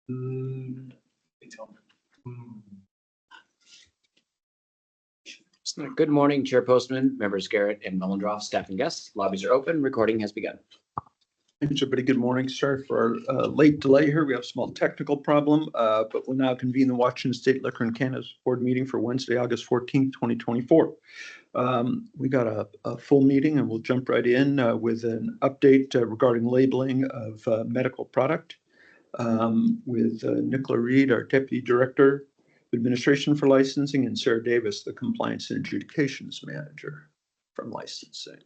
Good morning, Chair Postman, members Garrett and Mullendroff, staff and guests. Lobbies are open. Recording has begun. Thanks, everybody. Good morning. Sorry for our late delay here. We have a small technical problem, but we'll now convene the Washington State Liquor and Cannabis Board meeting for Wednesday, August 14th, 2024. We got a full meeting, and we'll jump right in with an update regarding labeling of medical product with Nicola Reed, our Deputy Director of Administration for Licensing, and Sarah Davis, the Compliance and Adjudications Manager from Licensing.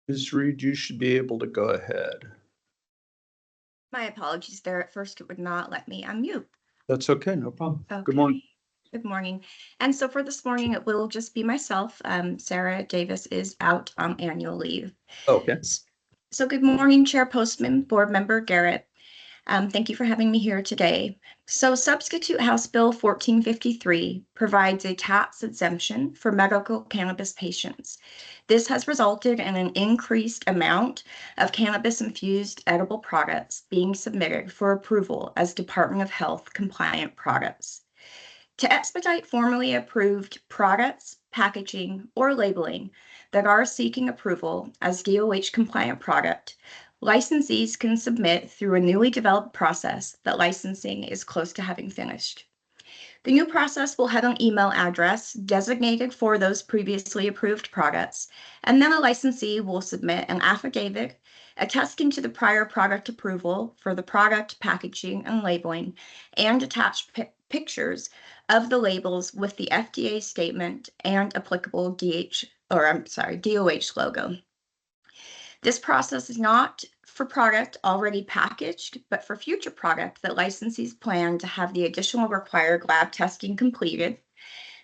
Ms. Reed, you should be able to go ahead. My apologies there. At first, it would not let me unmute. That's okay, no problem. Okay. Good morning. Good morning. And so for this morning, it will just be myself. Sarah Davis is out on annual leave. Okay. So good morning, Chair Postman, Board Member Garrett. Thank you for having me here today. So Substitute House Bill 1453 provides a tax exemption for medical cannabis patients. This has resulted in an increased amount of cannabis-infused edible products being submitted for approval as Department of Health compliant products. To expedite formally approved products, packaging, or labeling that are seeking approval as DOH compliant product, licensees can submit through a newly developed process that licensing is close to having finished. The new process will have an email address designated for those previously approved products, and then a licensee will submit an affidavit attesting to the prior product approval for the product, packaging, and labeling, and attach pictures of the labels with the FDA statement and applicable DOH logo. This process is not for product already packaged, but for future product that licensees plan to have the additional required lab testing completed.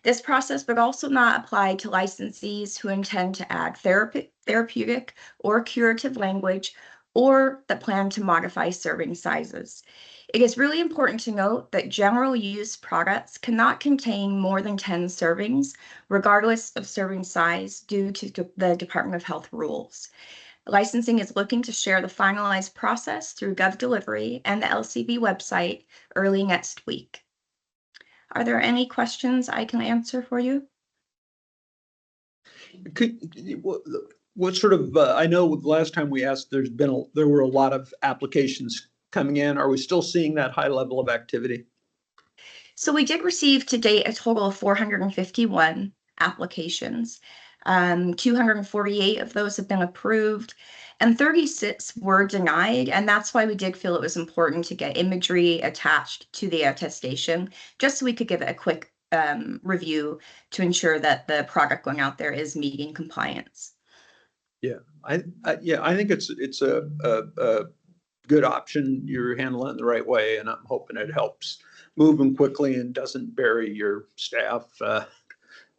This process would also not apply to licensees who intend to add therapeutic or curative language or that plan to modify serving sizes. It is really important to note that general use products cannot contain more than 10 servings, regardless of serving size, due to the Department of Health rules. Licensing is looking to share the finalized process through GovDelivery and the LCB website early next week. Are there any questions I can answer for you? What sort of, I know the last time we asked, there were a lot of applications coming in. Are we still seeing that high level of activity? So we did receive to date a total of 451 applications. 248 of those have been approved and 36 were denied. And that's why we did feel it was important to get imagery attached to the attestation, just so we could give it a quick review to ensure that the product going out there is meeting compliance. Yeah, I think it's a good option. You're handling it the right way, and I'm hoping it helps move them quickly and doesn't bury your staff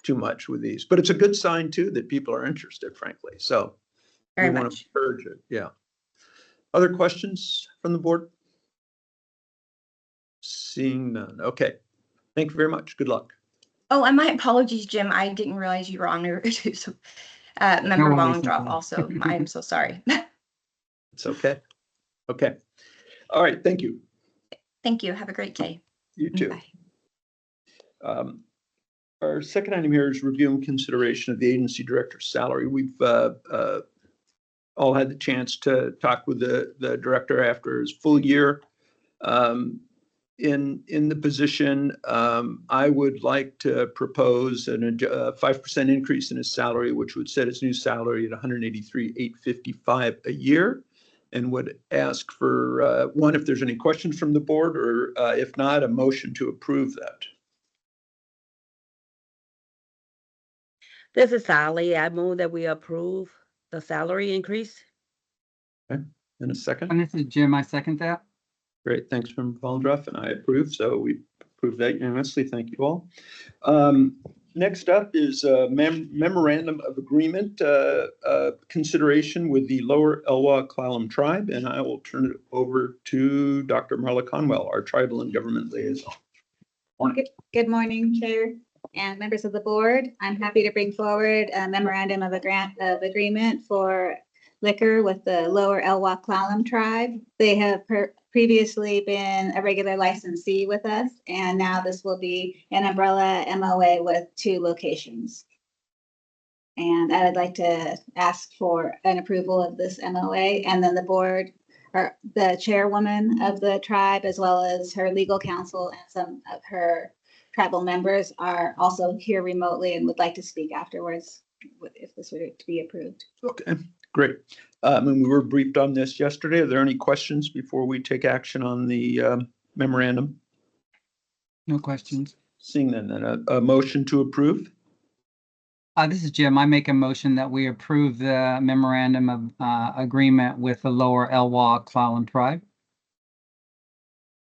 too much with these. But it's a good sign too that people are interested, frankly. So we want to encourage it. Yeah. Other questions from the board? Seeing none. Okay. Thank you very much. Good luck. Oh, and my apologies, Jim. I didn't realize you were on there. So, Member Mullendroff also. I am so sorry. It's okay. Okay. All right. Thank you. Thank you. Have a great day. You too. Bye. Our second item here is review and consideration of the agency director's salary. We've all had the chance to talk with the director after his full year in the position. I would like to propose a 5% increase in his salary, which would set his new salary at $183,855 a year, and would ask for one, if there's any questions from the board, or if not, a motion to approve that. This is Sally. I move that we approve the salary increase. Okay, in a second. And this is Jim. I second that. Great, thanks, Member Valdroff, and I approve, so we approve that unanimously. Thank you all. Next up is a memorandum of agreement consideration with the Lower Elwha Clallam Tribe, and I will turn it over to Dr. Marla Conwell, our Tribal and Government Liaison. Good morning, Chair and members of the board. I'm happy to bring forward a memorandum of agreement for liquor with the Lower Elwha Clallam Tribe. They have previously been a regular licensee with us, and now this will be an umbrella MOA with 2 locations. And I would like to ask for an approval of this MOA, and then the board, or the chairwoman of the tribe, as well as her legal counsel and some of her tribal members are also here remotely and would like to speak afterwards if this were to be approved. Okay, great. And we were briefed on this yesterday. Are there any questions before we take action on the memorandum? No questions. Seeing then a motion to approve. This is Jim. I make a motion that we approve the memorandum of agreement with the Lower Elwha Clallam Tribe.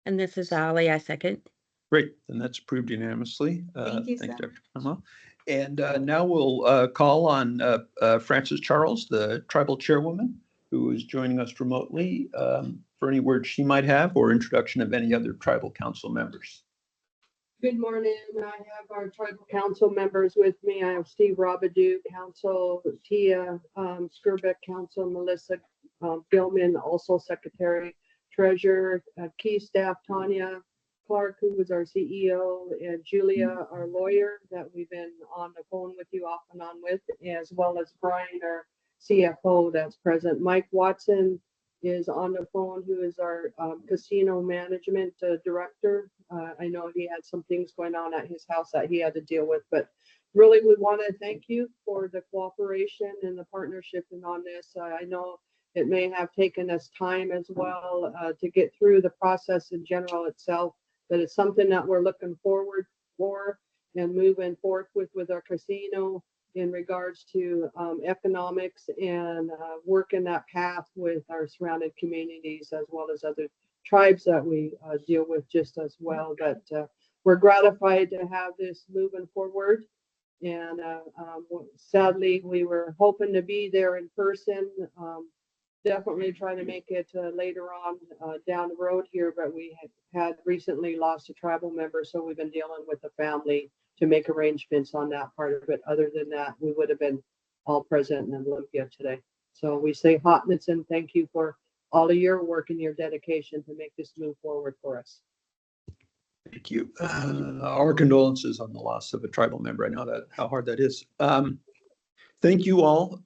And this is Ali, I second. Great, then that's approved unanimously. Thank you, Thanks, sir. Dr. Conwell. And now we'll call on Frances Charles, the tribal chairwoman, who is joining us remotely for any words she might have or introduction of any other tribal council members. Good morning. I have our tribal council members with me. I have Steve Robidoux, council, Tia Skirbeck, council, Melissa Gilman, also secretary, treasurer, key staff, Tanya Clark, who was our CEO, and Julia, our lawyer, that we've been on the phone with you off and on with, as well as Brian, our CFO, that's present. Mike Watson is on the phone, who is our casino management director. I know he had some things going on at his house that he had to deal with, but really we want to thank you for the cooperation and the partnership and on this. I know it may have taken us time as well to get through the process in general itself, but it's something that we're looking forward for and moving forth with our casino in regards to economics and working that path with our surrounding communities as well as other tribes that we deal with just as well. But we're gratified to have this moving forward. And sadly, we were hoping to be there in person. Definitely trying to make it later on down the road here, but we had recently lost a tribal member, so we've been dealing with the family to make arrangements on that part of it. Other than that, we would have been all present in Olympia today. So we say hotness and thank you for all of your work and your dedication to make this move forward for us. Thank you. Our condolences on the loss of a tribal member. I know that how hard that is. Thank you all.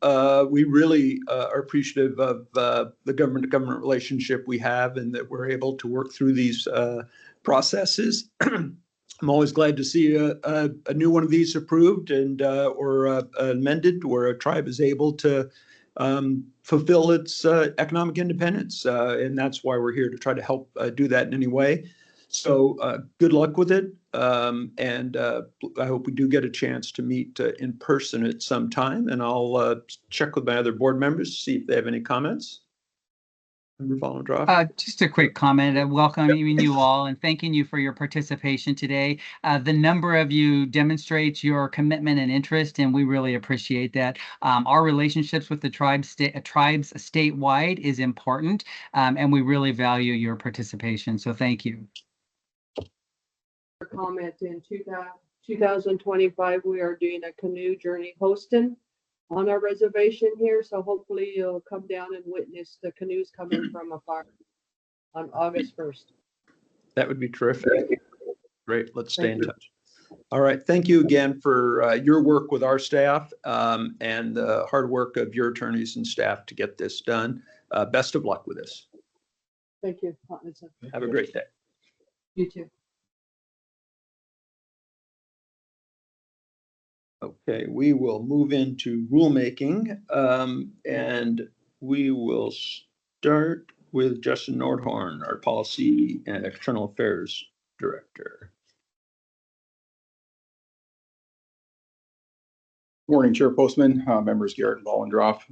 We really are appreciative of the government-to-government relationship we have and that we're able to work through these processes. I'm always glad to see a new one of these approved and or amended where a tribe is able to fulfill its economic independence. And that's why we're here to try to help do that in any way. So good luck with it. And I hope we do get a chance to meet in person at some time. And I'll check with my other board members to see if they have any comments. Just a quick comment, welcoming you all and thanking you for your participation today. The number of you demonstrates your commitment and interest, and we really appreciate that. Our relationships with the tribes statewide is important, and we really value your participation. So thank you. Comment in 2025, we are doing a canoe journey hosting on our reservation here. So hopefully you'll come down and witness the canoes coming from afar on August 1st. That would be terrific. Great. Let's stay in touch. All right. Thank you again for your work with our staff and the hard work of your attorneys and staff to get this done. Best of luck with this. Thank you. Have a great day. You too. Okay, we will move into rulemaking, and we will start with Justin Nordhorn, our Policy and External Affairs Director. Morning, Chair Postman, members Garrett and Bollendroff.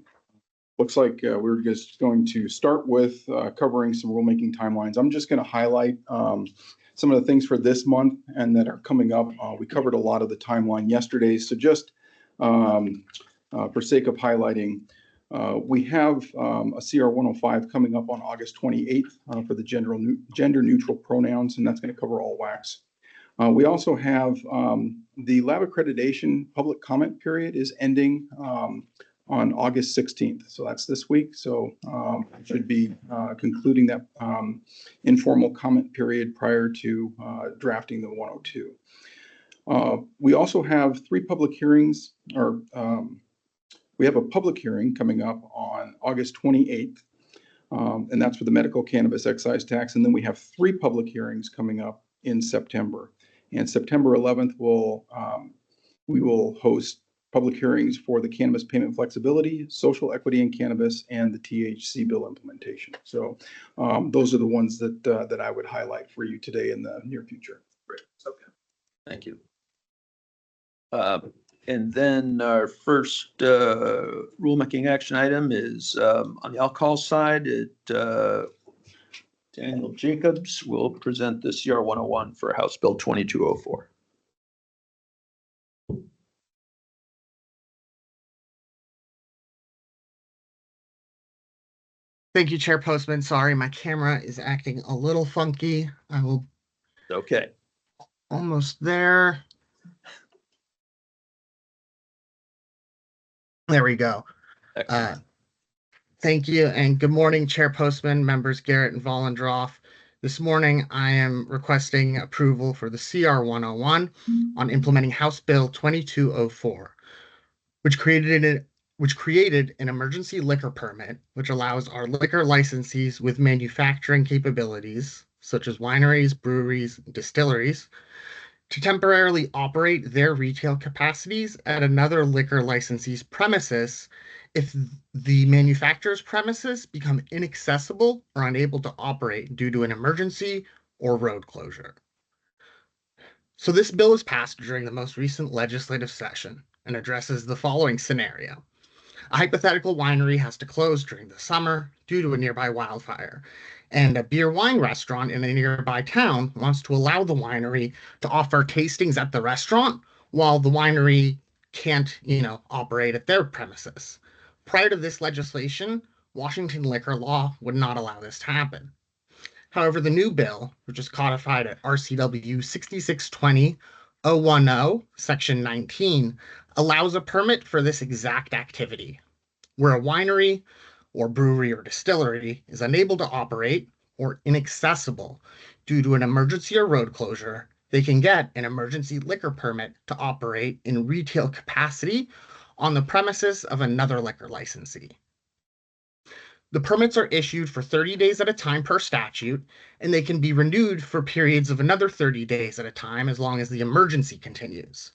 Looks like we're just going to start with covering some rulemaking timelines. I'm just going to highlight some of the things for this month and that are coming up. We covered a lot of the timeline yesterday, so just for sake of highlighting, we have a CR 105 coming up on August 28th for the gender neutral pronouns, and that's going to cover all WACs. We also have the lab accreditation public comment period is ending on August 16th. So that's this week. So should be concluding that informal comment period prior to drafting the 102. We also have 3 public hearings, or we have a public hearing coming up on August 28th, and that's for the medical cannabis excise tax. And then we have 3 public hearings coming up in September. And September 11th, we will host public hearings for the cannabis payment flexibility, social equity in cannabis, and the THC bill implementation. So those are the ones that I would highlight for you today in the near future. Great. Okay. Thank you. And then our first rulemaking action item is on the alcohol side. Daniel Jacobs will present the CR 101 for House Bill 2204. Thank you, Chair Postman. Sorry, my camera is acting a little funky. I will. Okay. Almost there. There we go. Thank you, and good morning, Chair Postman, members Garrett and Vollendroff. This morning, I am requesting approval for the CR 101 on implementing House Bill 2204, which created an emergency liquor permit, which allows our liquor licensees with manufacturing capabilities, such as wineries, breweries, and distilleries, to temporarily operate their retail capacities at another liquor licensee's premises if the manufacturer's premises become inaccessible or unable to operate due to an emergency or road closure. So this bill was passed during the most recent legislative session and addresses the following scenario. A hypothetical winery has to close during the summer due to a nearby wildfire, and a beer wine restaurant in a nearby town wants to allow the winery to offer tastings at the restaurant while the winery can't, operate at their premises. Prior to this legislation, Washington liquor law would not allow this to happen. However, the new bill, which is codified at RCW 6620-010, Section 19, allows a permit for this exact activity, where a winery or brewery or distillery is unable to operate or inaccessible due to an emergency or road closure. They can get an emergency liquor permit to operate in retail capacity on the premises of another liquor licensee. The permits are issued for 30 days at a time per statute, and they can be renewed for periods of another 30 days at a time as long as the emergency continues.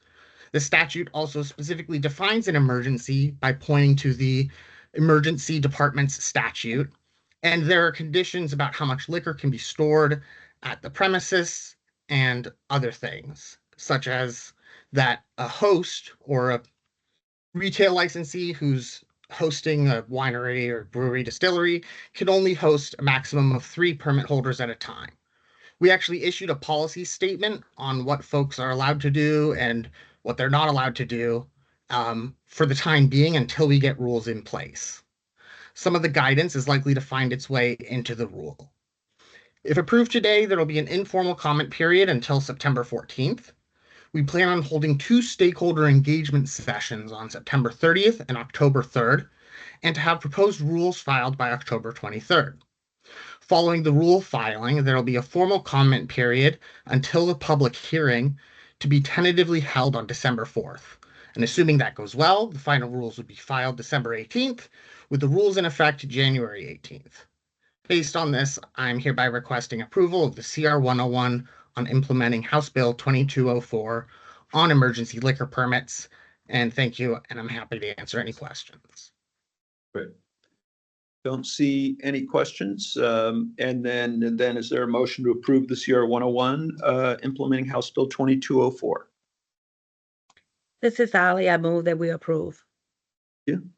The statute also specifically defines an emergency by pointing to the emergency department's statute, and there are conditions about how much liquor can be stored at the premises and other things, such as that a host or a retail licensee who's hosting a winery or brewery distillery can only host a maximum of 3 permit holders at a time. We actually issued a policy statement on what folks are allowed to do and what they're not allowed to do for the time being until we get rules in place. Some of the guidance is likely to find its way into the rule. If approved today, there will be an informal comment period until September 14th. We plan on holding 2 stakeholder engagement sessions on September 30th and October 3rd, and to have proposed rules filed by October 23rd. Following the rule filing, there will be a formal comment period until the public hearing to be tentatively held on December 4th. And assuming that goes well, the final rules would be filed December 18th, with the rules in effect January 18th. Based on this, I'm hereby requesting approval of the CR 101 on implementing House Bill 2204 on emergency liquor permits. And thank you, and I'm happy to answer any questions. Great. Don't see any questions. And then is there a motion to approve the CR 101 implementing House Bill 2204? This is Ali. I move that we approve. And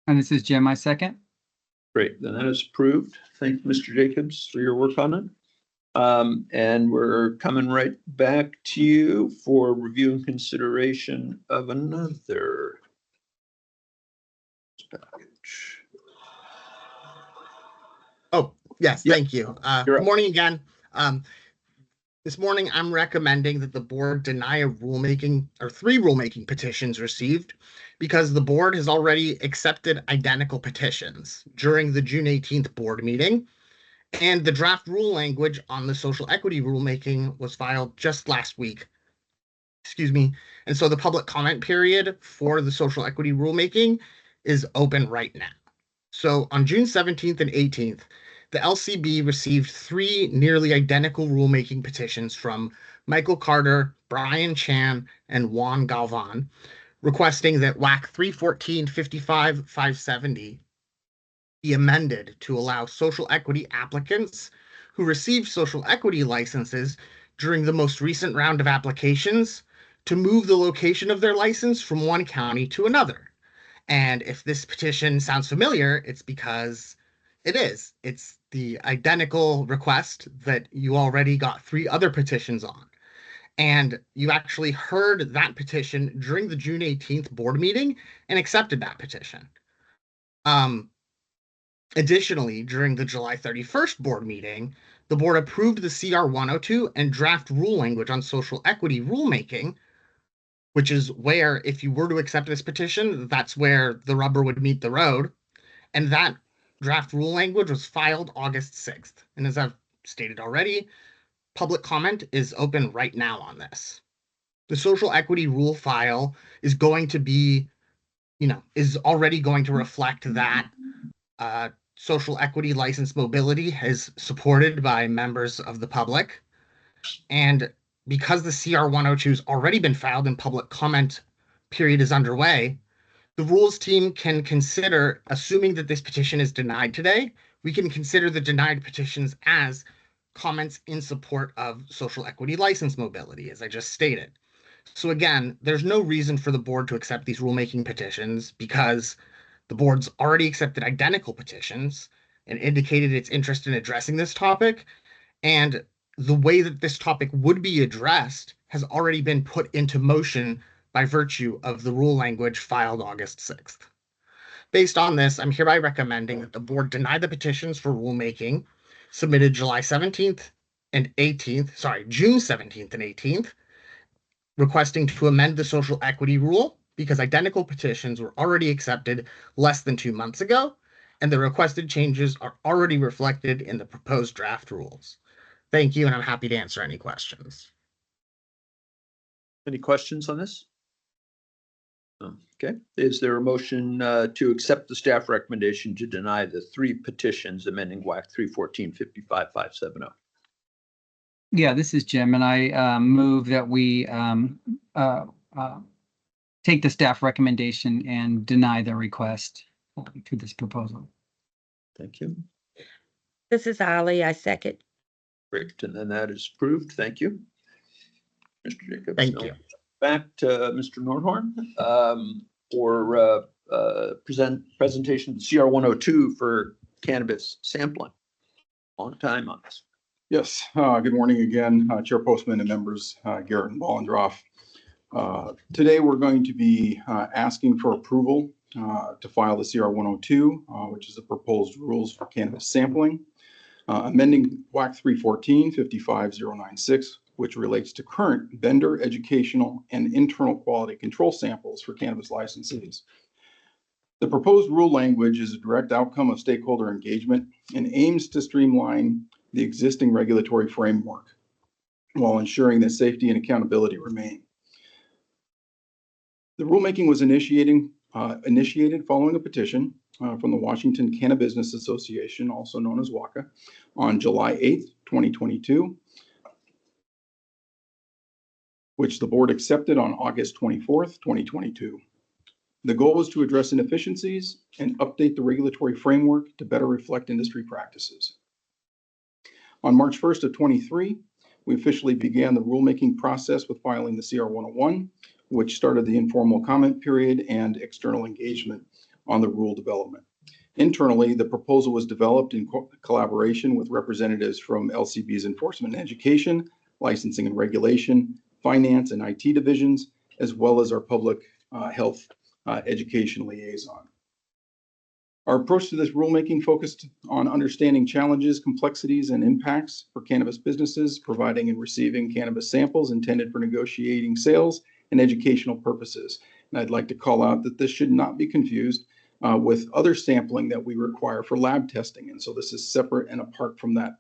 this is Jim, I second. Great, then that is approved. Thank you, Mr. Jacobs, for your work on it. And we're coming right back to you for review and consideration of another package. Oh, yes, Yep. thank you. You're Good up. morning again. This morning, I'm recommending that the board deny a rulemaking or 3 rulemaking petitions received because the board has already accepted identical petitions during the June 18th board meeting. And the draft rule language on the social equity rulemaking was filed just last week. Excuse me. And so the public comment period for the social equity rulemaking is open right now. So on June 17th and 18th, the LCB received 3 nearly identical rulemaking petitions from Michael Carter, Brian Chan, and Juan Galvan, requesting that WAC 314-55-570 be amended to allow social equity applicants who received social equity licenses during the most recent round of applications to move the location of their license from one county to another. And if this petition sounds familiar, it's because it is. It's the identical request that you already got 3 other petitions on. And you actually heard that petition during the June 18th board meeting and accepted that petition. Additionally, during the July 31st board meeting, the board approved the CR 102 and draft rule language on social equity rulemaking, which is where, if you were to accept this petition, that's where the rubber would meet the road. And that draft rule language was filed August 6th. And as I've stated already, public comment is open right now on this. The social equity rule file is going to be, is already going to reflect that social equity license mobility is supported by members of the public. And because the CR 102 has already been filed and public comment period is underway, the rules team can consider, assuming that this petition is denied today, we can consider the denied petitions as comments in support of social equity license mobility, as I just stated. So again, there's no reason for the board to accept these rulemaking petitions because the board's already accepted identical petitions and indicated its interest in addressing this topic. And the way that this topic would be addressed has already been put into motion by virtue of the rule language filed August 6th. Based on this, I'm hereby recommending that the board deny the petitions for rulemaking submitted July 17th and 18th, June 17th and 18th, requesting to amend the social equity rule because identical petitions were already accepted less than 2 months ago, and the requested changes are already reflected in the proposed draft rules. Thank you, and I'm happy to answer any questions. Any questions on this? Okay, is there a motion to accept the staff recommendation to deny the 3 petitions amending WAC 314-55-570? Yeah, this is Jim, and I move that we take the staff recommendation and deny the request to this proposal. Thank you. This is Ali. I second. Great, and then that is approved. Thank you. Mr. Jacobs. Thank you. Back to Mr. Nordhorn for presentation of the CR 102 for cannabis sampling. Long time on this. Yes, good morning again, Chair Postman and members Garrett and Bollendroff. Today we're going to be asking for approval to file the CR 102, which is the proposed rules for cannabis sampling, amending WAC 314-55096, which relates to current vendor, educational, and internal quality control samples for cannabis licensees. The proposed rule language is a direct outcome of stakeholder engagement and aims to streamline the existing regulatory framework while ensuring that safety and accountability remain. The rulemaking was initiated following a petition from the Washington Cannabis Association, also known as WACA, on July 8th, 2022, which the board accepted on August 24th, 2022. The goal was to address inefficiencies and update the regulatory framework to better reflect industry practices. On March 1st of 23, we officially began the rulemaking process with filing the CR 101, which started the informal comment period and external engagement on the rule development. Internally, the proposal was developed in collaboration with representatives from LCB's Enforcement and Education, Licensing and Regulation, Finance and IT divisions, as well as our Public Health Education Liaison. Our approach to this rulemaking focused on understanding challenges, complexities, and impacts for cannabis businesses providing and receiving cannabis samples intended for negotiating sales and educational purposes. And I'd like to call out that this should not be confused with other sampling that we require for lab testing. And so this is separate and apart from that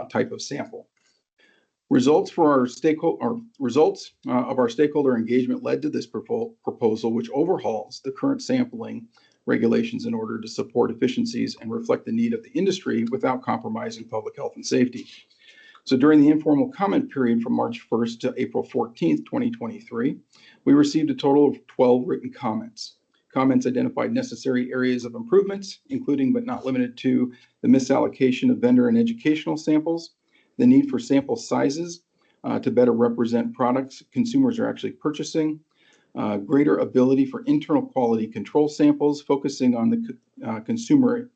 type of sample. Results of our stakeholder engagement led to this proposal, which overhauls the current sampling regulations in order to support efficiencies and reflect the need of the industry without compromising public health and safety. So during the informal comment period from March 1st to April 14th, 2023, we received a total of 12 written comments. Comments identified necessary areas of improvements, including but not limited to the misallocation of vendor and educational samples, the need for sample sizes to better represent products consumers are actually purchasing, greater ability for internal quality control samples, focusing on the consumer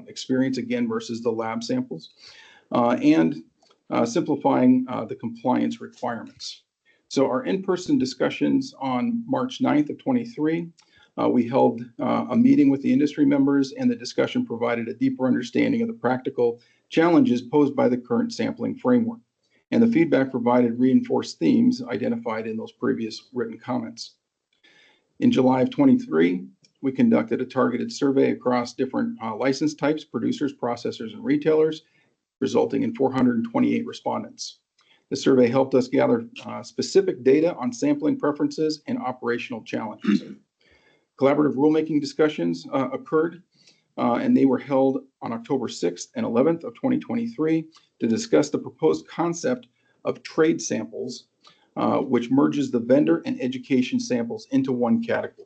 experience again versus the lab samples, and simplifying the compliance requirements. So our in-person discussions on March 9th of 23, we held a meeting with the industry members, and the discussion provided a deeper understanding of the practical challenges posed by the current sampling framework. And the feedback provided reinforced themes identified in those previous written comments. In July of 23, we conducted a targeted survey across different license types, producers, processors, and retailers, resulting in 428 respondents. The survey helped us gather specific data on sampling preferences and operational challenges. Collaborative rulemaking discussions occurred, and they were held on October 6th and 11th of 2023 to discuss the proposed concept of trade samples, which merges the vendor and education samples into one category.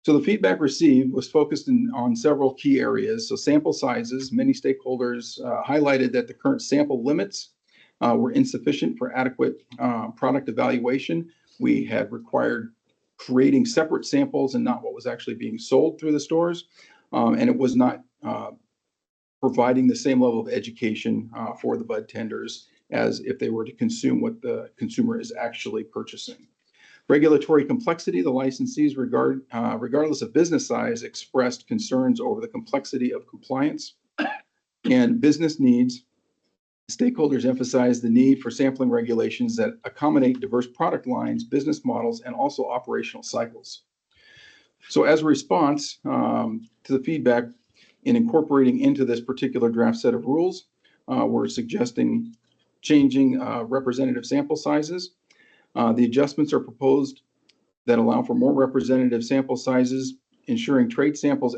So the feedback received was focused on several key areas. So sample sizes, many stakeholders highlighted that the current sample limits were insufficient for adequate product evaluation. We had required creating separate samples and not what was actually being sold through the stores. And it was not providing the same level of education for the bud tenders as if they were to consume what the consumer is actually purchasing. Regulatory complexity, the licensees, regardless of business size, expressed concerns over the complexity of compliance and business needs. Stakeholders emphasized the need for sampling regulations that accommodate diverse product lines, business models, and also operational cycles. So as a response to the feedback in incorporating into this particular draft set of rules, we're suggesting changing representative sample sizes. The adjustments are proposed that allow for more representative sample sizes, ensuring trade samples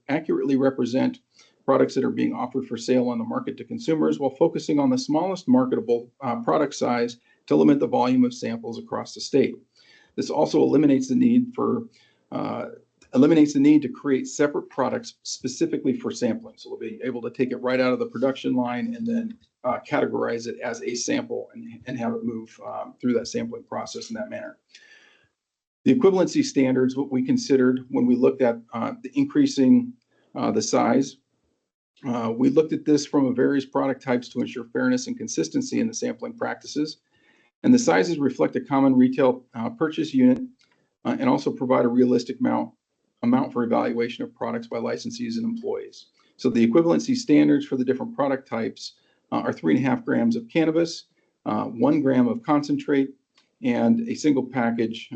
accurately represent products that are being offered for sale on the market to consumers, while focusing on the smallest marketable product size to limit the volume of samples across the state. This also eliminates the need to create separate products specifically for sampling. So they'll be able to take it right out of the production line and then categorize it as a sample and have it move through that sampling process in that manner. The equivalency standards, what we considered when we looked at the increasing the size, we looked at this from various product types to ensure fairness and consistency in the sampling practices. And the sizes reflect a common retail purchase unit and also provide a realistic amount for evaluation of products by licensees and employees. So the equivalency standards for the different product types are 3.5 grams of cannabis, 1 gram of concentrate, and a single package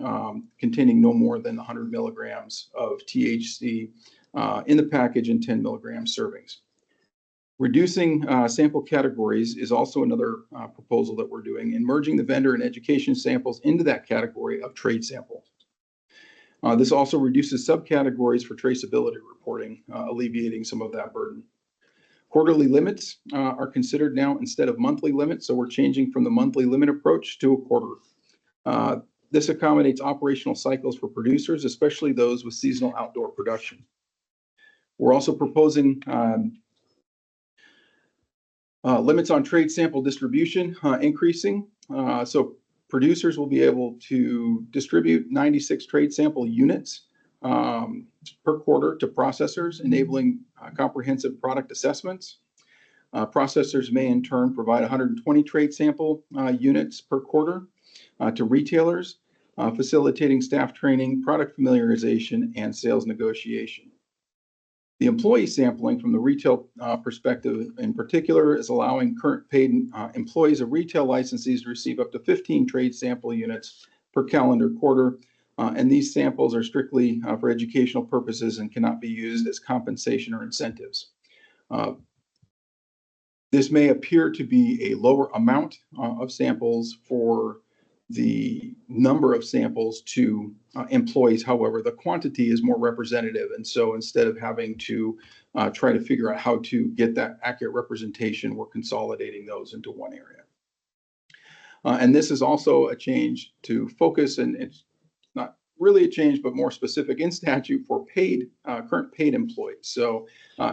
containing no more than 100 milligrams of THC in the package in 10 milligram servings. Reducing sample categories is also another proposal that we're doing, and merging the vendor and education samples into that category of trade sample. This also reduces subcategories for traceability reporting, alleviating some of that burden. Quarterly limits are considered now instead of monthly limits, so we're changing from the monthly limit approach to a quarter. This accommodates operational cycles for producers, especially those with seasonal outdoor production. We're also proposing limits on trade sample distribution increasing. So producers will be able to distribute 96 trade sample units per quarter to processors, enabling comprehensive product assessments. Processors may in turn provide 120 trade sample units per quarter to retailers, facilitating staff training, product familiarization, and sales negotiation. The employee sampling from the retail perspective in particular is allowing current paid employees of retail licensees to receive up to 15 trade sample units per calendar quarter. And these samples are strictly for educational purposes and cannot be used as compensation or incentives. This may appear to be a lower amount of samples for the number of samples to employees. However, the quantity is more representative. And so instead of having to try to figure out how to get that accurate representation, we're consolidating those into one area. And this is also a change to focus, and it's not really a change, but more specific in statute for paid, current paid employees. So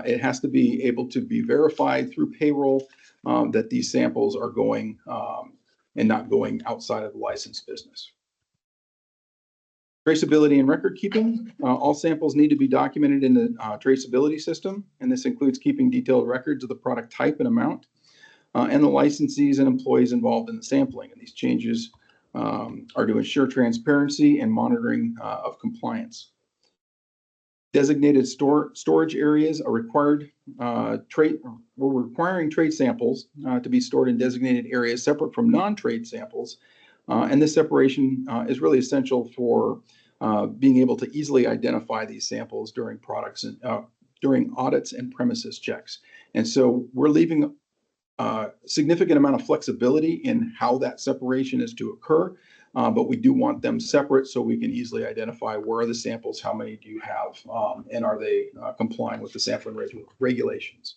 it has to be able to be verified through payroll that these samples are going and not going outside of the licensed business. Traceability and record keeping. All samples need to be documented in the traceability system, and this includes keeping detailed records of the product type and amount, and the licensees and employees involved in the sampling. And these changes are to ensure transparency and monitoring of compliance. Designated storage areas are required. We're requiring trade samples to be stored in designated areas separate from non-trade samples. And this separation is really essential for being able to easily identify these samples during during audits and premises checks. And so we're leaving a significant amount of flexibility in how that separation is to occur. But we do want them separate so we can easily identify where are the samples, how many do you have, and are they complying with the sampling regulations.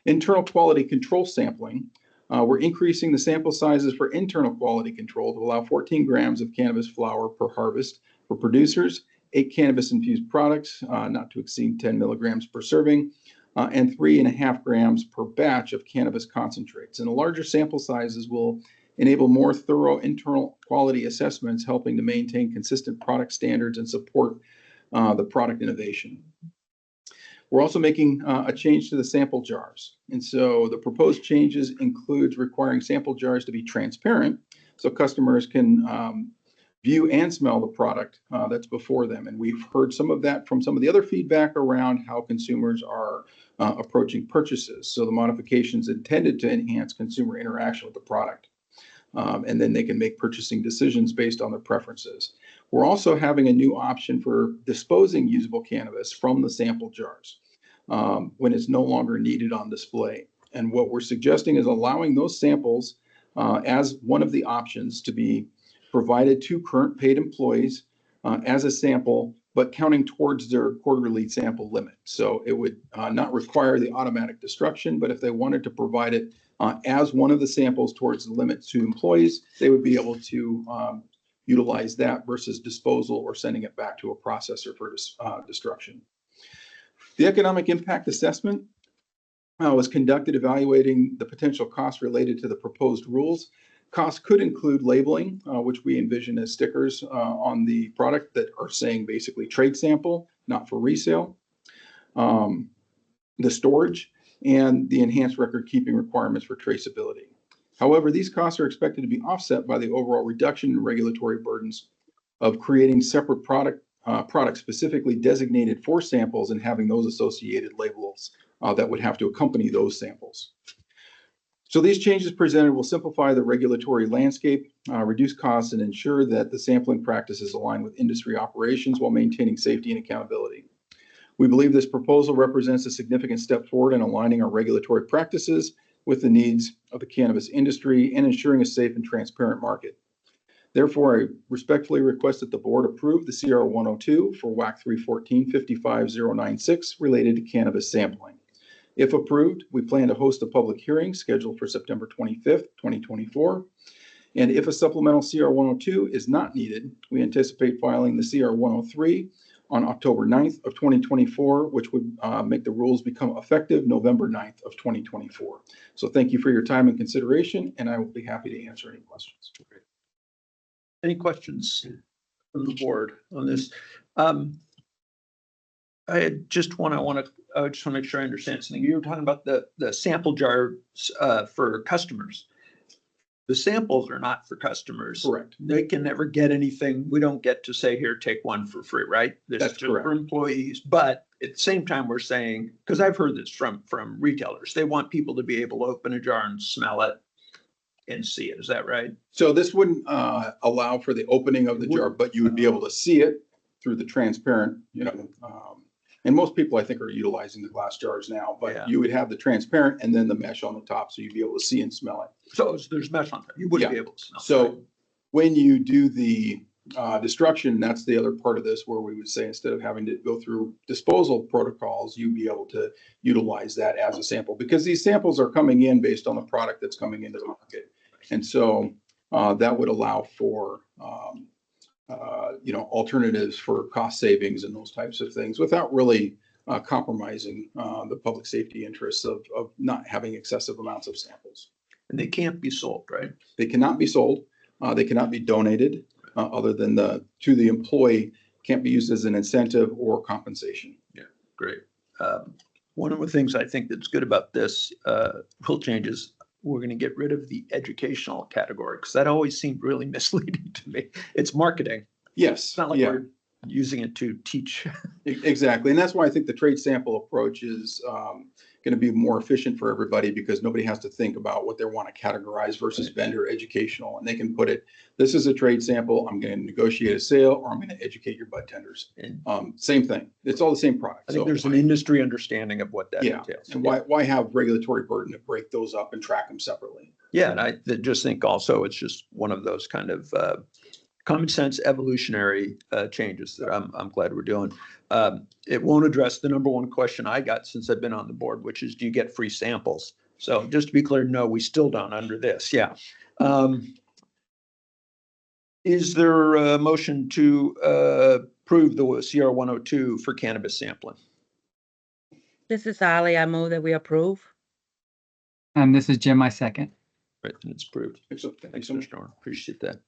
Internal quality control sampling. We're increasing the sample sizes for internal quality control to allow 14 grams of cannabis flower per harvest for producers, 8 cannabis-infused products, not to exceed 10 milligrams per serving, and 3.5 grams per batch of cannabis concentrates. And the larger sample sizes will enable more thorough internal quality assessments, helping to maintain consistent product standards and support the product innovation. We're also making a change to the sample jars. And so the proposed changes includes requiring sample jars to be transparent so customers can view and smell the product that's before them. And we've heard some of that from some of the other feedback around how consumers are approaching purchases. So the modifications intended to enhance consumer interaction with the product. And then they can make purchasing decisions based on their preferences. We're also having a new option for disposing usable cannabis from the sample jars when it's no longer needed on display. And what we're suggesting is allowing those samples as one of the options to be provided to current paid employees as a sample, but counting towards their quarterly sample limit. So it would not require the automatic destruction, but if they wanted to provide it as one of the samples towards the limit to employees, they would be able to utilize that versus disposal or sending it back to a processor for destruction. The economic impact assessment was conducted evaluating the potential costs related to the proposed rules. Costs could include labeling, which we envision as stickers on the product that are saying basically trade sample, not for resale, the storage, and the enhanced record keeping requirements for traceability. However, these costs are expected to be offset by the overall reduction in regulatory burdens of creating separate products specifically designated for samples and having those associated labels that would have to accompany those samples. So these changes presented will simplify the regulatory landscape, reduce costs, and ensure that the sampling practices align with industry operations while maintaining safety and accountability. We believe this proposal represents a significant step forward in aligning our regulatory practices with the needs of the cannabis industry and ensuring a safe and transparent market. Therefore, I respectfully request that the board approve the CR 102 for WAC 314-55096 related to cannabis sampling. If approved, we plan to host a public hearing scheduled for September 25th, 2024. And if a supplemental CR 102 is not needed, we anticipate filing the CR 103 on October 9th of 2024, which would make the rules become effective November 9th of 2024. So thank you for your time and consideration, and I will be happy to answer any questions. Any questions from the board on this? I just want to make sure I understand something. You were talking about the sample jars for customers. The samples are not for customers. Correct. They can never get anything. We don't get to say, here, take one for free, right? This That's is just correct. for employees. But at the same time, we're saying, because I've heard this from retailers, they want people to be able to open a jar and smell it and see it. Is that right? So this wouldn't allow for the opening of the jar, but you would be able to see it through the transparent, and most people I think are utilizing the glass jars now, Yeah. but you would have the transparent and then the mesh on the top, so you'd be able to see and smell it. So there's mesh on there. You wouldn't Yeah. be able to smell. So when you do the destruction, that's the other part of this where we would say instead of having to go through disposal protocols, you'd be able to utilize that as a sample because these samples are coming in based on the product that's coming into the market. And so that would allow for alternatives for cost savings and those types of things without really compromising the public safety interests of not having excessive amounts of samples. And they can't be sold, right? They cannot be sold. They cannot be donated other than to the employee. Can't be used as an incentive or compensation. Yeah, great. One of the things I think that's good about this rule change is we're going to get rid of the educational category because that always seemed really misleading to me. It's marketing. Yes. It's not like we're using it to teach. Exactly. And that's why I think the trade sample approach is going to be more efficient for everybody because nobody has to think about what they want to categorize versus vendor educational. And they can put it, this is a trade sample. I'm going to negotiate a sale or I'm going to educate your bud tenders. Same thing. It's all the same product. I think there's an industry understanding of what that entails. And why have regulatory burden to break those up and track them separately? Yeah. And I just think also it's just one of those kind of common sense evolutionary changes that I'm glad we're doing. It won't address the number one question I got since I've been on the board, which is, do you get free samples? So just to be clear, no, we still don't under this. Yeah. Is there a motion to approve the CR 102 for cannabis sampling? This is Ali. I move that we approve. And this is Jim, I second. Right, and it's approved. Excellent. Thank you Thanks, so much. Mr. Norman. Appreciate that.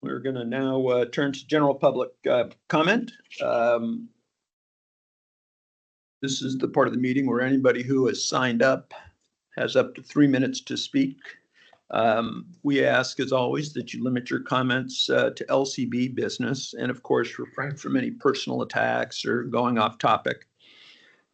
We're going to now turn to general public comment. This is the part of the meeting where anybody who has signed up has up to 3 minutes to speak. We ask, as always, that you limit your comments to LCB business and, of course, refrain from any personal attacks or going off topic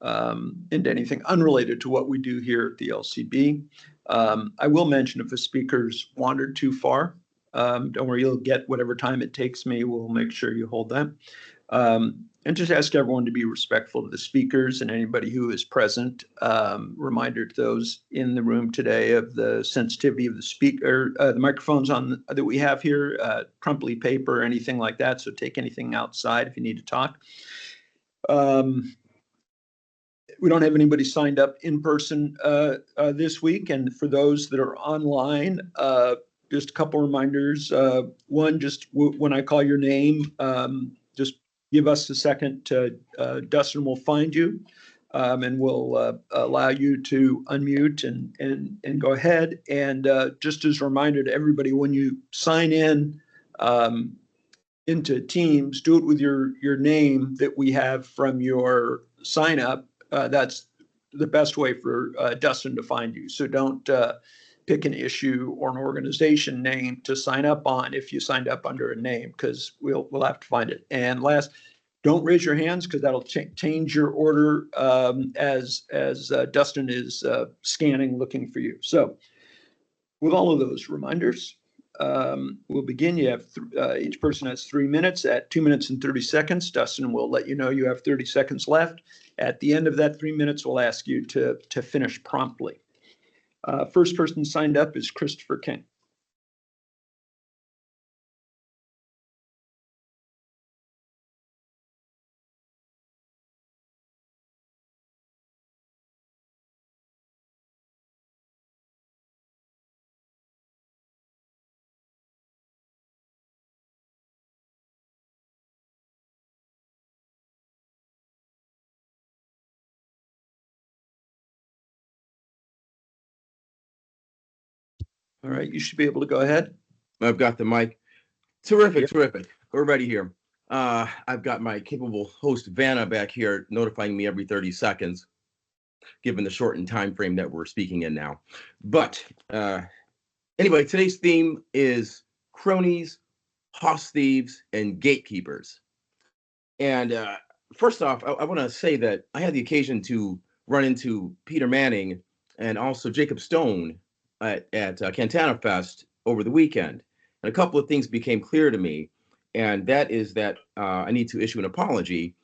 into anything unrelated to what we do here at the LCB. I will mention if a speaker's wandered too far, don't worry, you'll get whatever time it takes me. We'll make sure you hold that. And just ask everyone to be respectful to the speakers and anybody who is present. Reminder to those in the room today of the sensitivity of the speaker, the microphones that we have here, crumply paper, anything like that. So take anything outside if you need to talk. We don't have anybody signed up in person this week. And for those that are online, just a couple reminders. One, just when I call your name, just give us a second. Dustin will find you and we'll allow you to unmute and go ahead. And just as a reminder to everybody, when you sign in into Teams, do it with your name that we have from your sign up. That's the best way for Dustin to find you. So don't pick an issue or an organization name to sign up on if you signed up under a name, because we'll have to find it. And last, don't raise your hands because that'll change your order as Dustin is scanning, looking for you. So with all of those reminders, we'll begin. You have each person has 3 minutes. At 2 minutes and 30 seconds, Dustin will let you know you have 30 seconds left. At the end of that 3 minutes, we'll ask you to finish promptly. First person signed up is Christopher King. All right, you should be able to go ahead. I've got the mic. Terrific, Yep. terrific. We're ready here. I've got my capable host Vanna back here notifying me every 30 seconds, given the shortened time frame that we're speaking in now. But anyway, today's theme is cronies, hoss thieves, and gatekeepers. And first off, I want to say that I had the occasion to run into Peter Manning and also Jacob Stone at Cantana Fest over the weekend. And a couple of things became clear to me. And that is that I need to issue an apology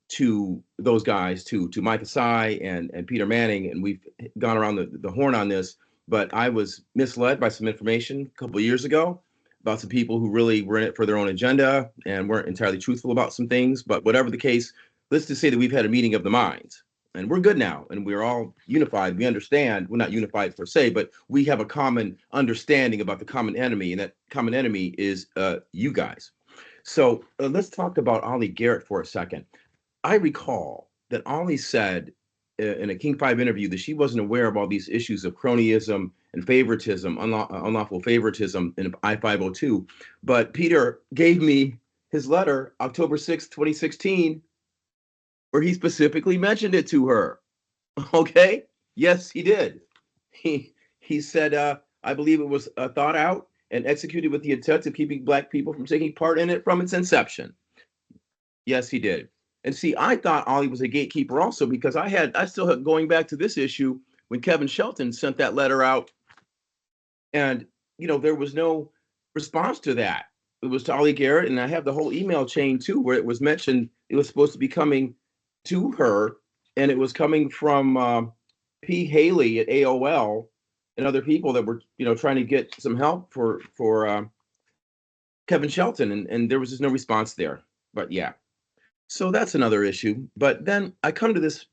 to those guys, to Mike Asai and Peter Manning. And we've gone around the horn on this, but I was misled by some information a couple of years ago about some people who really were in it for their own agenda and weren't entirely truthful about some things. But whatever the case, let's just say that we've had a meeting of the minds and we're good now and we're all unified. We understand we're not unified per se, but we have a common understanding about the common enemy, and that common enemy is you guys. So let's talk about Ollie Garrett for a second. I recall that Ollie said in a King 5 interview that she wasn't aware of all these issues of cronyism and favoritism, unlawful favoritism in I-502. But Peter gave me his letter, October 6th, 2016, where he specifically mentioned it to her. Okay? Yes, he did. He said, I believe it was thought out and executed with the intent of keeping Black people from taking part in it from its inception. Yes, he did. And see, I thought Ollie was a gatekeeper also because I still had going back to this issue when Kevin Shelton sent that letter out, and there was no response to that. It was to Ollie Garrett, and I have the whole email chain too, where it was mentioned it was supposed to be coming to her, and it was coming from P. Haley at AOL and other people that were trying to get some help for Kevin Shelton, and there was just no response there. But yeah. So that's another issue. But then I come to this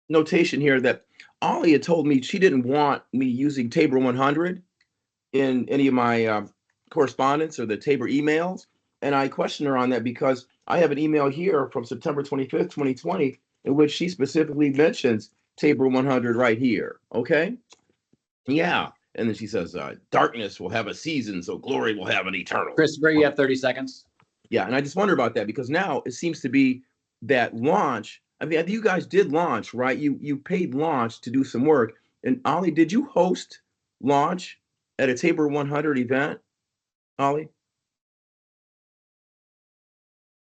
notation here that Ollie had told me she didn't want me using Tabor 100 in any of my correspondence or the Tabor emails. And I questioned her on that because I have an email here from September 25th, 2020, in which she specifically mentions Tabor 100 right here. Okay? Yeah. And then she says, darkness will have a season, so glory will have an eternal. Christopher, you have 30 seconds. Yeah, and I just wonder about that because now it seems to be that launch. I mean, you guys did launch, right? You paid launch to do some work. And Ollie, did you host launch at a Tabor 100 event, Ollie?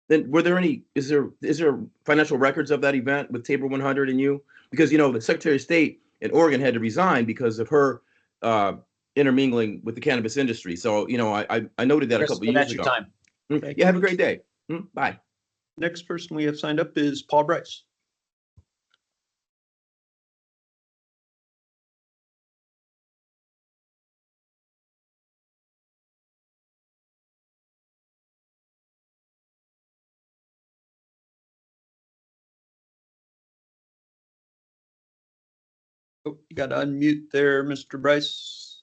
Then were there any? Is there financial records of that event with Tabor 100 and you? Because the Secretary of State in Oregon had to resign because of her intermingling with the cannabis industry. So I noted that a couple of years that's ago. your time. Yeah, have a great day. Bye. Next person we have signed up is Paul Bryce. Oh, you got to unmute there, Mr. Bryce.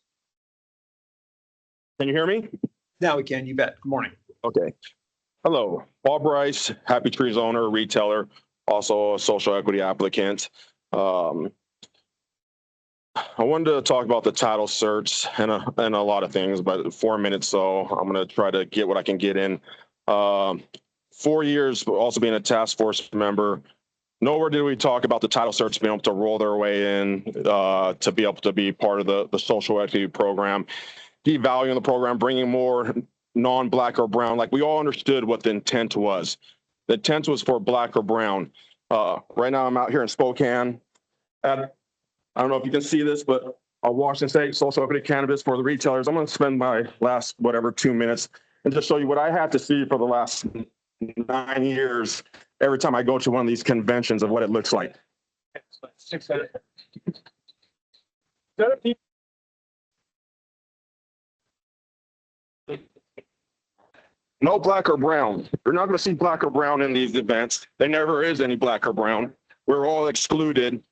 Can you hear me? Now we can. You bet. Good morning. Okay. Hello, Paul Bryce, Happy Trees owner, retailer, also a social equity applicant. I wanted to talk about the title search and a lot of things, but 4 minutes, so I'm going to try to get what I can get in. 4 years, also being a task force member. Nowhere did we talk about the title search being able to roll their way in to be able to be part of the social equity program, devaluing the program, bringing more non-Black or brown. Like, we all understood what the intent was. The intent was for Black or brown. Right now I'm out here in Spokane at, I don't know if you can see this, but Washington State Social Equity Cannabis for the retailers. I'm going to spend my last 2 minutes and just show you what I had to see for the last 9 years every time I go to one of these conventions of what it looks like. No Black or brown. You're not going to see Black or brown in these events. There never is any Black or brown. We're all excluded.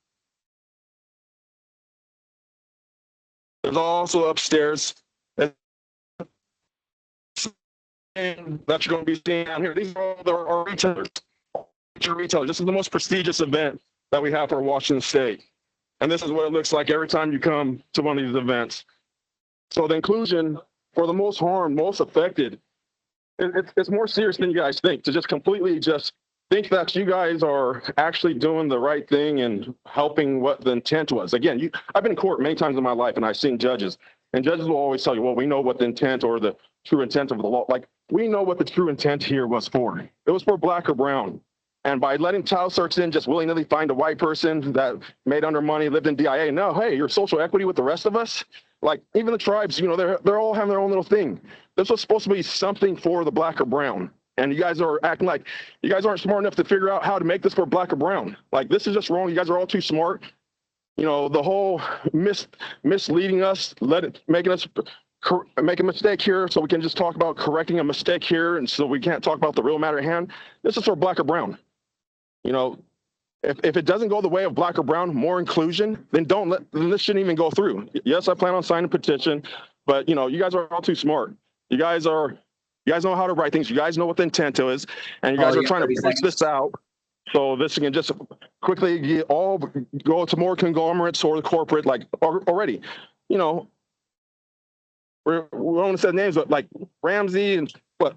There's also upstairs that you're going to be seeing down here. These are all our retailers. This is the most prestigious event that we have for Washington State. And this is what it looks like every time you come to one of these events. So the inclusion for the most harmed, most affected, it's more serious than you guys think to just completely just think that you guys are actually doing the right thing and helping what the intent was. Again, I've been in court many times in my life and I've seen judges, and judges will always tell you, well, we know what the intent or the true intent of the law, like we know what the true intent here was for. It was for black or brown. And by letting child search in, just willy-nilly find a white person that made under money, lived in DIA. No, hey, you're social equity with the rest of us. Like even the tribes, they're all having their own little thing. This was supposed to be something for the black or brown. And you guys are acting like you guys aren't smart enough to figure out how to make this for black or brown. Like this is just wrong. You guys are all too smart. The whole misleading us, making us make a mistake here so we can just talk about correcting a mistake here and so we can't talk about the real matter at hand. This is for black or brown. If it doesn't go the way of black or brown, more inclusion, then then this shouldn't even go through. Yes, I plan on signing a petition, but you guys are all too smart. You guys know how to write things. You guys know what the intent is, and you guys are trying to push this out. So this can just quickly all go to more conglomerates or the corporate, like already, we don't want to say names, but like Ramsey and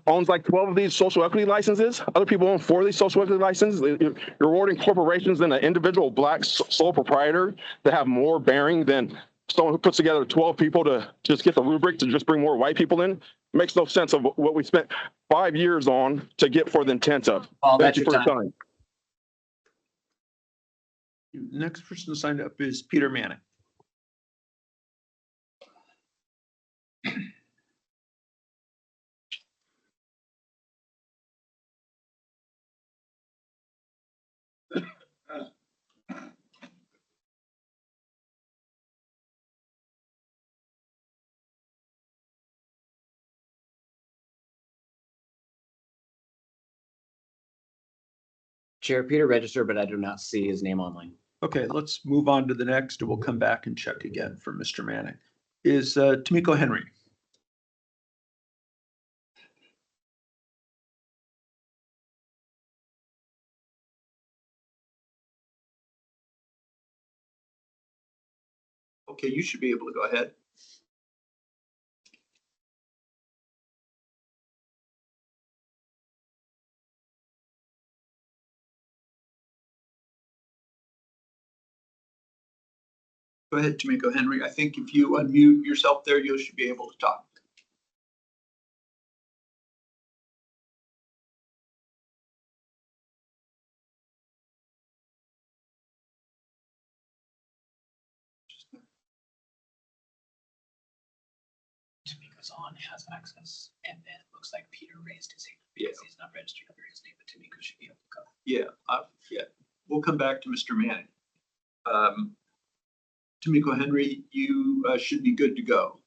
owns like 12 of these social equity licenses. Other people own 4 of these social equity licenses. You're rewarding corporations than an individual black sole proprietor to have more bearing than someone who puts together 12 people to just get the rubric to just bring more white people in. It makes no sense of what we spent 5 years on to get for the intent of. Thank you for your time. Next person signed up is Peter Manning. Chair Peter registered, but I do not see his name online. Okay, let's move on to the next, and we'll come back and check again for Mr. Manning. Is Tamiko Henry? Okay, you should be able to go ahead. Go ahead, Tamiko Henry. I think if you unmute yourself there, you should be able to talk. Tamiko's on, has access, and then it looks like Peter raised his hand because he's not registered under his name, but Tamiko should be able to go. Yeah. We'll come back to Mr. Manning. Tamiko Henry, you should be good to go.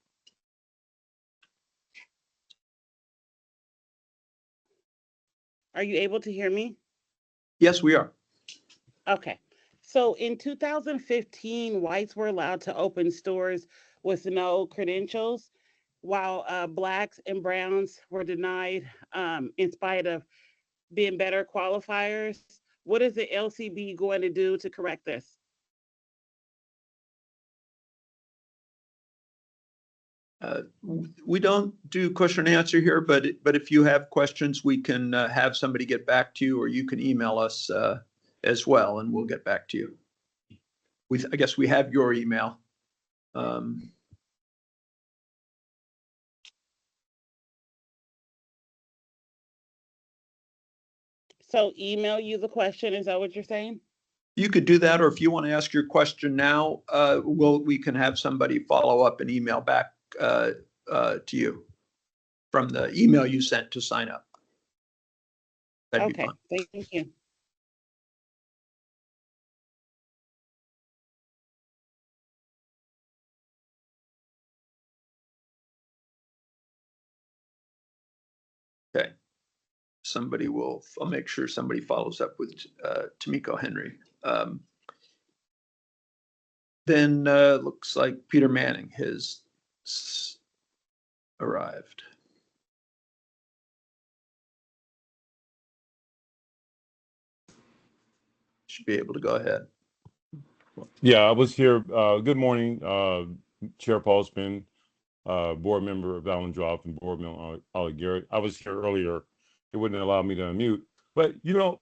Are you able to hear me? Yes, we are. Okay. So in 2015, whites were allowed to open stores with no credentials, while blacks and browns were denied in spite of being better qualifiers. What is the LCB going to do to correct this? We don't do question and answer here, but if you have questions, we can have somebody get back to you, or you can email us as well, and we'll get back to you. I guess we have your email. So email you the question, is that what you're saying? You could do that, or if you want to ask your question now, we can have somebody follow up and email back to you from the email you sent to sign up. That'd be Okay, fine. thank you. Okay. I'll make sure somebody follows up with Tamiko Henry. Then looks like Peter Manning has arrived. Should be able to go ahead. Yeah, I was here. Good morning, Chair Postman, board member Alan Droff and board member Ollie Garrett. I was here earlier. It wouldn't allow me to unmute, but you know,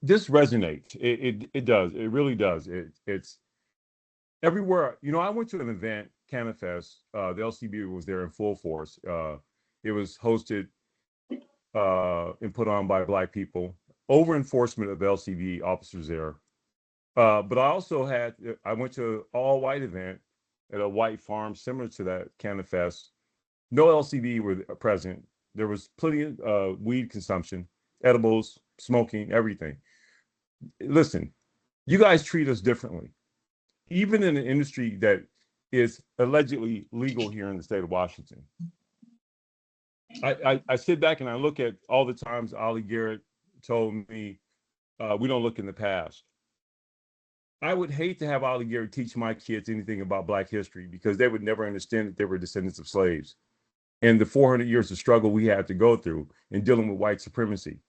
this resonates. It does. It really does. It's everywhere. You know, I went to an event, CannaFest. The LCB was there in full force. It was hosted and put on by Black people. Over enforcement of LCB officers there. But I went to an all-white event at a white farm similar to that CannaFest. No LCB were present. There was plenty of weed consumption, edibles, smoking, everything. Listen, you guys treat us differently. Even in an industry that is allegedly legal here in the state of Washington. I sit back and I look at all the times Ollie Garrett told me, we don't look in the past. I would hate to have Ollie Garrett teach my kids anything about Black history because they would never understand that they were descendants of slaves and the 400 years of struggle we had to go through in dealing with white supremacy.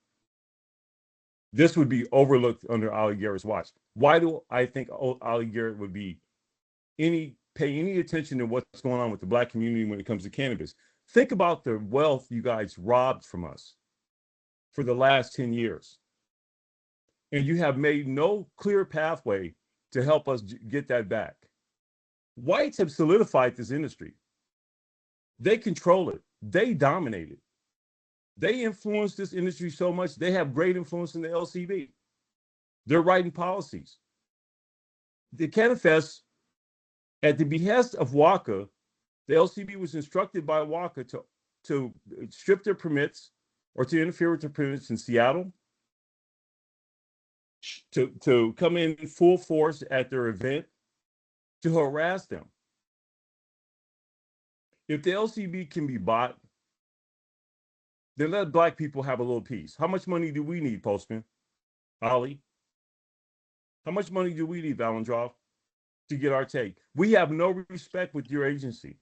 This would be overlooked under Ollie Garrett's watch. Why do I think Ollie Garrett would pay any attention to what's going on with the Black community when it comes to cannabis? Think about the wealth you guys robbed from us for the last 10 years. And you have made no clear pathway to help us get that back. Whites have solidified this industry. They control it. They dominate it. They influence this industry so much, they have great influence in the LCB. They're writing policies. The CannaFest, at the behest of WACA, the LCB was instructed by WACA to strip their permits or to interfere with their permits in Seattle, to come in full force at their event, to harass them. If the LCB can be bought, then let Black people have a little peace. How much money do we need, Postman? Ollie? How much money do we need, Valendroff, to get our take? We have no respect with your agency.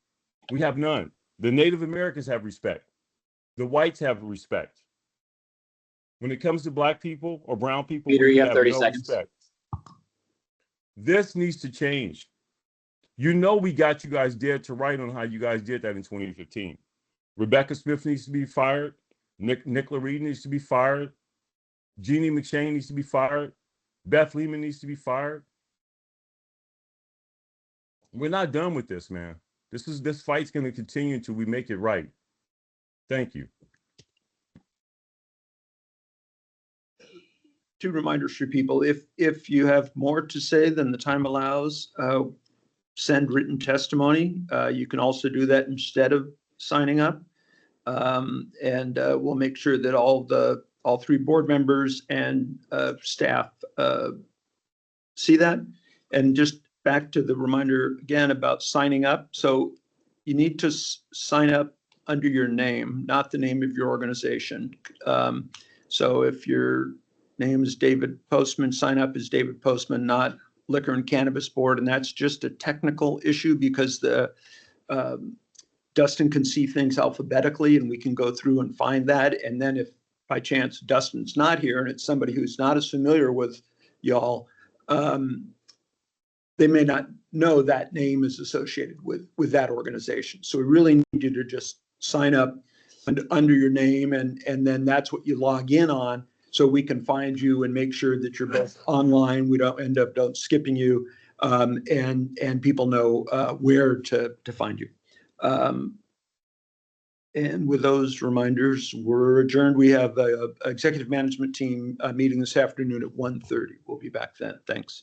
We have none. The Native Americans have respect. The whites have respect. When it comes to Black people or brown people, Peter, we you have 30 no seconds. respect. This needs to change. You know we got you guys dead to right on how you guys did that in 2015. Rebecca Smith needs to be fired. Nicola Reed needs to be fired. Jeannie McShane needs to be fired. Beth Lehman needs to be fired. We're not done with this, man. This fight's going to continue until we make it right. Thank you. Two reminders for people. If you have more to say than the time allows, send written testimony. You can also do that instead of signing up. And we'll make sure that all three board members and staff see that. And just back to the reminder again about signing up. So you need to sign up under your name, not the name of your organization. So if your name is David Postman, sign up as David Postman, not Liquor and Cannabis Board. And that's just a technical issue because Dustin can see things alphabetically and we can go through and find that. And then if by chance Dustin's not here and it's somebody who's not as familiar with y'all, they may not know that name is associated with that organization. So we really need you to just sign up under your name and then that's what you log in on so we can find you and make sure that you're both online. We don't end up skipping you and people know where to find you. And with those reminders, we're adjourned. We have an executive management team meeting this afternoon at 1:30. We'll be back then. Thanks.